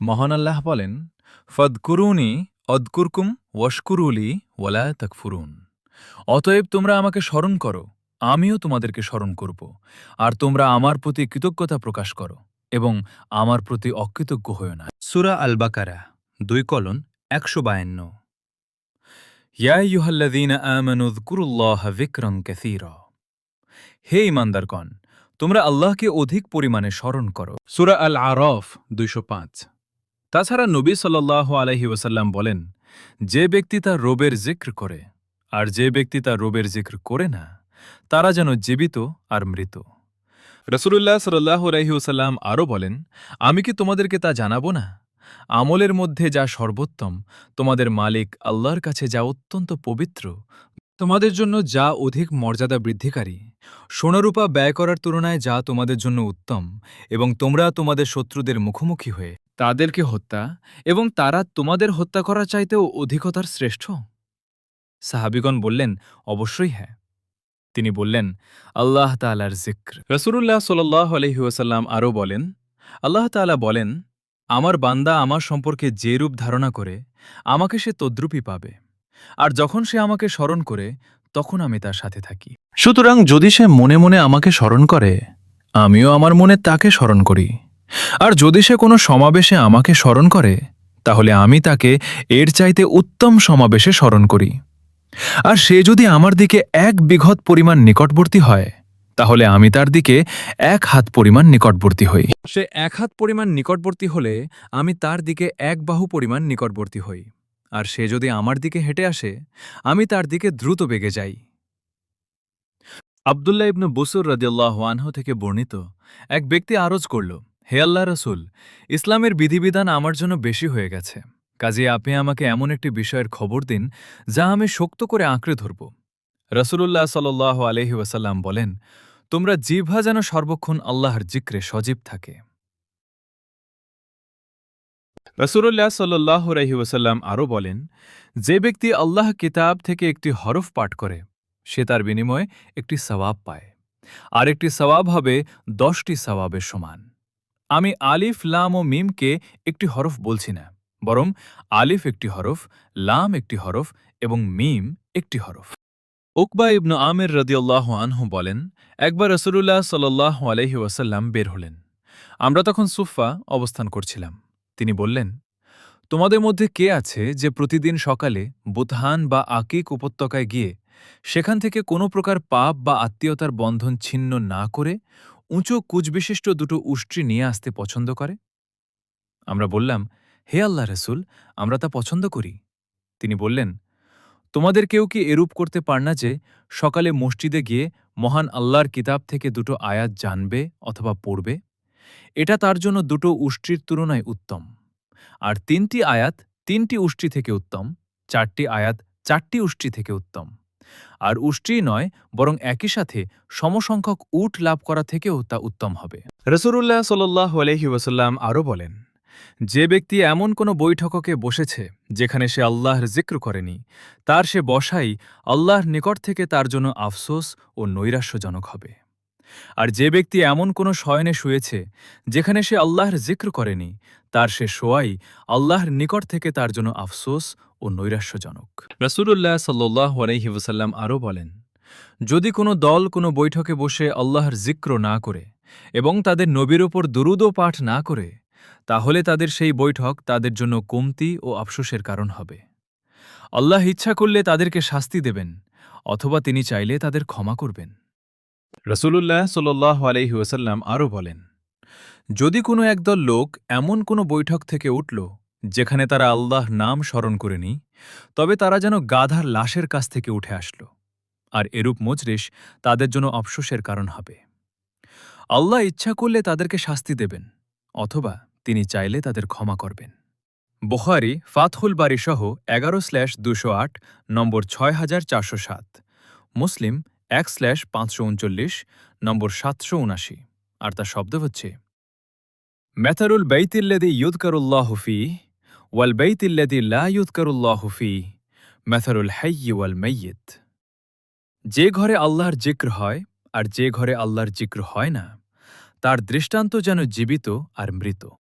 মহান আল্লাহ বলেন, ফদকুরুনি অদকুরকুম ওয়াশকুরুলি ওয়ালা তাকফুরুন। অতএব তোমরা আমাকে স্মরণ করো, আমিও তোমাদেরকে স্মরণ করব, আর তোমরা আমার প্রতি কৃতজ্ঞতা প্রকাশ করো এবং আমার প্রতি অকৃতজ্ঞ হও না। সূরা আল বাকারা 2:152। ইয়া আইয়ুহাল্লাযীনা আমানু যকুরুল্লাহা যিকরান কাসীরা। হে ঈমানদারগণ, তোমরা আল্লাহকে অধিক পরিমাণে স্মরণ করো। সূরা আল আরাফ 205। তাছাড়া নবী সাল্লাল্লাহু আলাইহি ওয়াসাল্লাম বলেন, যে ব্যক্তি তার রবের জিক্র করে আর যে ব্যক্তি তার রবের জিক্র করে না, তারা যেন জীবিত আর মৃত। রাসূলুল্লাহ সাল্লাল্লাহু আলাইহি ওয়াসাল্লাম আরও বলেন, আমি কি তোমাদেরকে তা জানাবো না? আমলের মধ্যে যা সর্বোত্তম, তোমাদের মালিক আল্লাহর কাছে যা অত্যন্ত পবিত্র, তোমাদের জন্য যা অধিক মর্যাদা বৃদ্ধিকারী, সোনারূপা ব্যয় করার তুলনায় যা তোমাদের জন্য উত্তম, এবং তোমরা তোমাদের শত্রুদের মুখোমুখি হয়ে তাদেরকে হত্যা এবং তারা তোমাদের হত্যা করার চাইতেও অধিকতার শ্রেষ্ঠ। সাহাবিগণ বললেন, অবশ্যই হ্যাঁ। তিনি বললেন, আল্লাহ তাআলার জিক্র। রাসূলুল্লাহ সাল্লাল্লাহু আলাইহি ওয়াসাল্লাম আরও বলেন, আল্লাহ তাআলা বলেন, আমার বান্দা আমার সম্পর্কে যে রূপ ধারণা করে আমাকে সে তদ্রূপই পাবে, আর যখন সে আমাকে স্মরণ করে তখন আমি তার সাথে থাকি। সুতরাং যদি সে মনে মনে আমাকে স্মরণ করে, আমিও আমার মনে তাকে স্মরণ করি। আর যদি সে কোনো সমাবেশে আমাকে স্মরণ করে, তাহলে আমি তাকে এর চাইতে উত্তম সমাবেশে স্মরণ করি। আর সে যদি আমার দিকে 1 বিঘত পরিমাণ নিকটবর্তী হয়, তাহলে আমি তার দিকে 1 হাত পরিমাণ নিকটবর্তী হই। সে 1 হাত পরিমাণ নিকটবর্তী হলে আমি তার দিকে 1 বাহু পরিমাণ নিকটবর্তী হই। আর সে যদি আমার দিকে হেঁটে আসে, আমি তার দিকে দ্রুত বেগে যাই। আব্দুল্লাহ ইবনে বুসর রাদিয়াল্লাহু আনহু থেকে বর্ণিত, এক ব্যক্তি আরজ করল, হে আল্লাহ রাসূল, ইসলামের বিধিবিধান আমার জন্য বেশি হয়ে গেছে, কাজে আপনি আমাকে এমন একটি বিষয়ের খবর দিন যা আমি শক্ত করে আঁকড়ে ধরব। রাসূলুল্লাহ সাল্লাল্লাহু আলাইহি ওয়াসাল্লাম বলেন, তোমরা জিহ্বা যেন সর্বক্ষণ আল্লাহর জিক্রে সজীব থাকে। রাসূলুল্লাহ সাল্লাল্লাহু আলাইহি ওয়াসাল্লাম আরও বলেন, যে ব্যক্তি আল্লাহ কিতাব থেকে একটি হরফ পাঠ করে, সে তার বিনিময়ে একটি সওয়াব পায়, আর একটি সওয়াব হবে 10টি সওয়াবের সমান। আমি আলিফ, লাম ও মিমকে একটি হরফ বলছি না, বরং আলিফ একটি হরফ, লাম একটি হরফ এবং মিম একটি হরফ। উকবা ইবনু আমির রাদিয়াল্লাহু আনহু বলেন, একবার রাসূলুল্লাহ সাল্লাল্লাহু আলাইহি ওয়াসাল্লাম বের হলেন। আমরা তখন সুফা অবস্থান করছিলাম। তিনি বললেন, তোমাদের মধ্যে কে আছে যে প্রতিদিন সকালে বুতহান বা আকিক উপত্যকায় গিয়ে সেখান থেকে কোনো প্রকার পাপ বা আত্মীয়তার বন্ধন ছিন্ন না করে উঁচু কুচবিশিষ্ট দুটো উষ্ট্রি নিয়ে আসতে পছন্দ করে? আমরা বললাম, হে আল্লাহ রসুল, আমরা তা পছন্দ করি। তিনি বললেন, তোমাদের কেউ কি এরূপ করতে পার না যে সকালে মসজিদে গিয়ে মহান আল্লাহর কিতাব থেকে দুটো আয়াত জানবে অথবা পড়বে? এটা তার জন্য দুটো উষ্ট্রির তুলনায় উত্তম। আর 3টি আয়াত 3টি উষ্ট্রি থেকে উত্তম, 4টি আয়াত 4টি উষ্ট্রি থেকে উত্তম। আর উষ্ট্রি নয়, বরং একই সাথে সমসংখ্যক উট লাভ করা থেকেও তা উত্তম হবে। রাসূলুল্লাহ সাল্লাল্লাহু আলাইহি ওয়াসাল্লাম আরও বলেন, যে ব্যক্তি এমন কোনো বৈঠকে বসেছে যেখানে সে আল্লাহর জিক্র করেনি, তার সে বসাই আল্লাহর নিকট থেকে তার জন্য আফসোস ও নৈরাশ্যজনক হবে। আর যে ব্যক্তি এমন কোনো শয়নে শুয়েছে যেখানে সে আল্লাহর জিক্র করেনি, তার সে শোয়াই আল্লাহর নিকট থেকে তার জন্য আফসোস ও নৈরাশ্যজনক। রাসূলুল্লাহ সাল্লাল্লাহু আলাইহি ওয়াসাল্লাম আরও বলেন, যদি কোনো দল কোনো বৈঠকে বসে আল্লাহর জিক্র না করে এবং তাদের নবীর ওপর দুরূদও পাঠ না করে, তাহলে তাদের সেই বৈঠক তাদের জন্য কমতি ও আফসোসের কারণ হবে। আল্লাহ ইচ্ছা করলে তাদেরকে শাস্তি দেবেন, অথবা তিনি চাইলে তাদের ক্ষমা করবেন। রাসূলুল্লাহ সাল্লাল্লাহু আলাইহি ওয়াসাল্লাম আরও বলেন, যদি কোনো একদল লোক এমন কোনো বৈঠক থেকে উঠল যেখানে তারা আল্লাহর নাম স্মরণ করেনি, তবে তারা যেন গাধার লাশের কাছ থেকে উঠে আসল, আর এরূপ মজলিস তাদের জন্য আফসোসের কারণ হবে। আল্লাহ ইচ্ছা করলে তাদেরকে শাস্তি দেবেন, অথবা তিনি চাইলে তাদের ক্ষমা করবেন। বুখারী ফাতহুল বারী সহ 11/208 নম্বর 6407, মুসলিম 1/539 নম্বর 779, আর তার শব্দ হচ্ছে, মেথারুল বাইতিল্লাযী ইউযকারুল্লাহু ফীহি ওয়াল বাইতিল্লাযী লা ইউযকারুল্লাহু ফীহি মেথারুল হাইয়্যি ওয়াল মাইয়িত। যে ঘরে আল্লাহর জিক্র হয় আর যে ঘরে আল্লাহর জিক্র হয় না, তার দৃষ্টান্ত যেন জীবিত আর মৃত।